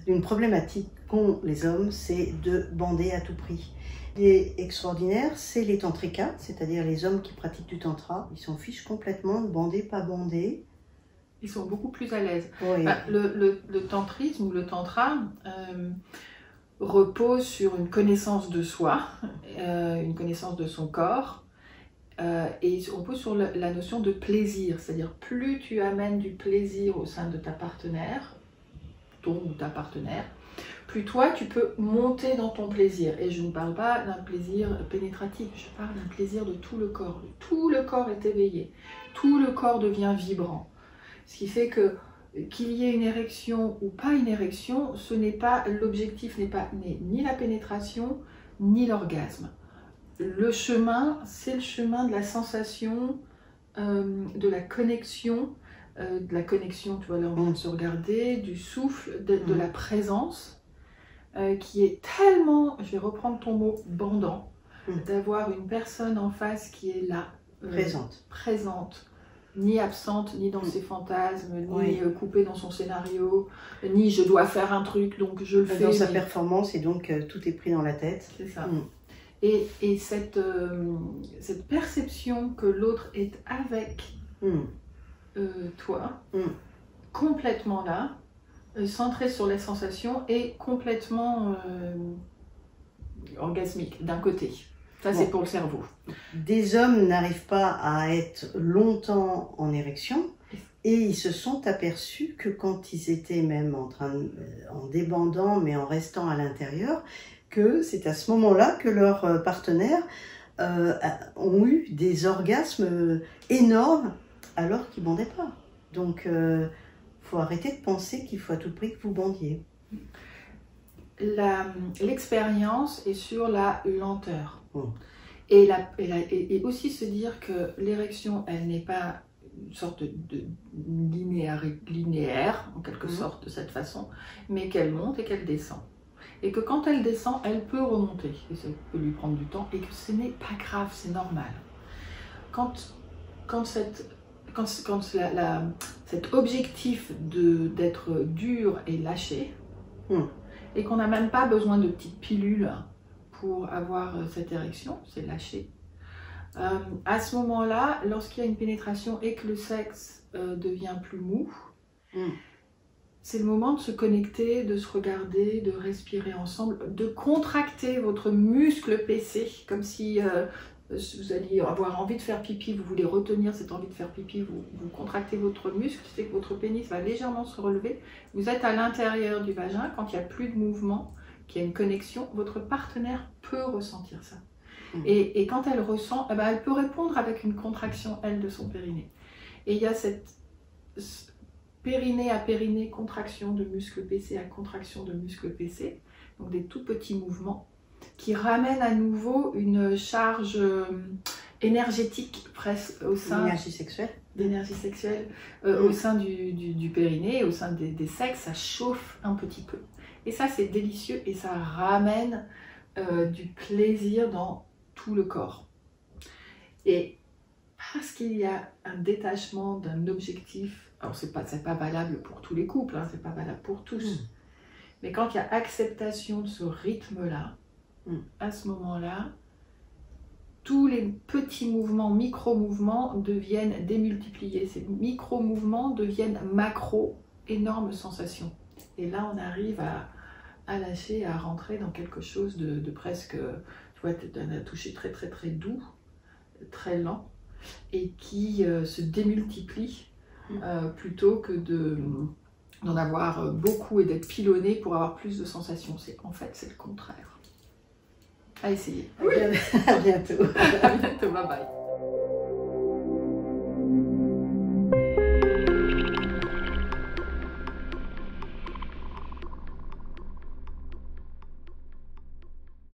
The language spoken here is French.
Une problématique qu'ont les hommes, c'est de bander à tout prix. Ce qui est extraordinaire, c'est les tantrikas, c'est-à-dire les hommes qui pratiquent du tantra. Ils s'en fichent complètement de bander, pas bander. Ils sont beaucoup plus à l'aise. Oui. Enfin, le tantrisme ou le tantra repose sur une connaissance de soi, une connaissance de son corps, et repose sur la notion de plaisir. C'est-à-dire, plus tu amènes du plaisir au sein de ta partenaire, ton ou ta partenaire, plus toi tu peux monter dans ton plaisir. Et je ne parle pas d'un plaisir pénétratif, je parle d'un plaisir de tout le corps. Tout le corps est éveillé, tout le corps devient vibrant. Ce qui fait que qu'il y ait une érection ou pas une érection, ce n'est pas l'objectif, n'est ni la pénétration ni l'orgasme. Le chemin, c'est le chemin de la sensation, de la connexion, tu vois, là on vient de se regarder, du souffle, de la présence, qui est tellement, je vais reprendre ton mot, bandant, d'avoir une personne en face qui est là, présente, ni absente, ni dans ses fantasmes, ni coupée dans son scénario, ni je dois faire un truc, donc je le fais. Dans sa performance, et donc tout est pris dans la tête. C'est ça. Et cette perception que l'autre est avec toi, complètement là, centré sur les sensations et complètement orgasmique d'un côté. Ça, c'est pour le cerveau. Des hommes n'arrivent pas à être longtemps en érection et ils se sont aperçus que quand ils étaient même en débandant mais en restant à l'intérieur, que c'est à ce moment-là que leurs partenaires ont eu des orgasmes énormes alors qu'ils ne bandaient pas. Donc, faut arrêter de penser qu'il faut à tout prix que vous bandiez. L'expérience est sur la lenteur. Et aussi se dire que l'érection, elle n'est pas une sorte de linéaire, en quelque sorte, de cette façon, mais qu'elle monte et qu'elle descend. Et que quand elle descend, elle peut remonter, et ça peut lui prendre du temps, et que ce n'est pas grave, c'est normal. Quand cet objectif d'être dur est lâché, et qu'on n'a même pas besoin de petites pilules pour avoir cette érection, c'est lâché. À ce moment-là, lorsqu'il y a une pénétration et que le sexe devient plus mou, c'est le moment de se connecter, de se regarder, de respirer ensemble, de contracter votre muscle PC, comme si vous alliez avoir envie de faire pipi, vous voulez retenir cette envie de faire pipi, vous contractez votre muscle, c'est que votre pénis va légèrement se relever. Vous êtes à l'intérieur du vagin, quand il n'y a plus de mouvement, qu'il y a une connexion, votre partenaire peut ressentir ça. Et quand elle ressent, eh ben, elle peut répondre avec une contraction, elle, de son périnée. Et il y a cette périnée à périnée, contraction de muscle PC à contraction de muscle PC, donc des tout petits mouvements qui ramènent à nouveau une charge énergétique presque au sein d'énergie sexuelle au sein du périnée, au sein des sexes, ça chauffe un petit peu. Et ça, c'est délicieux et ça ramène du plaisir dans tout le corps. Et parce qu'il y a un détachement d'un objectif, alors c'est pas valable pour tous les couples, hein, c'est pas valable pour tous, mais quand il y a acceptation de ce rythme-là, à ce moment-là, tous les petits mouvements, micro-mouvements deviennent démultipliés. Ces micro-mouvements deviennent macro, énormes sensations. Et là, on arrive à lâcher, à rentrer dans quelque chose de presque, tu vois, d'un toucher très très très doux, très lent, et qui se démultiplie plutôt que d'en avoir beaucoup et d'être pilonné pour avoir plus de sensations. En fait, c'est le contraire. À essayer. À bientôt. À bientôt, bye bye.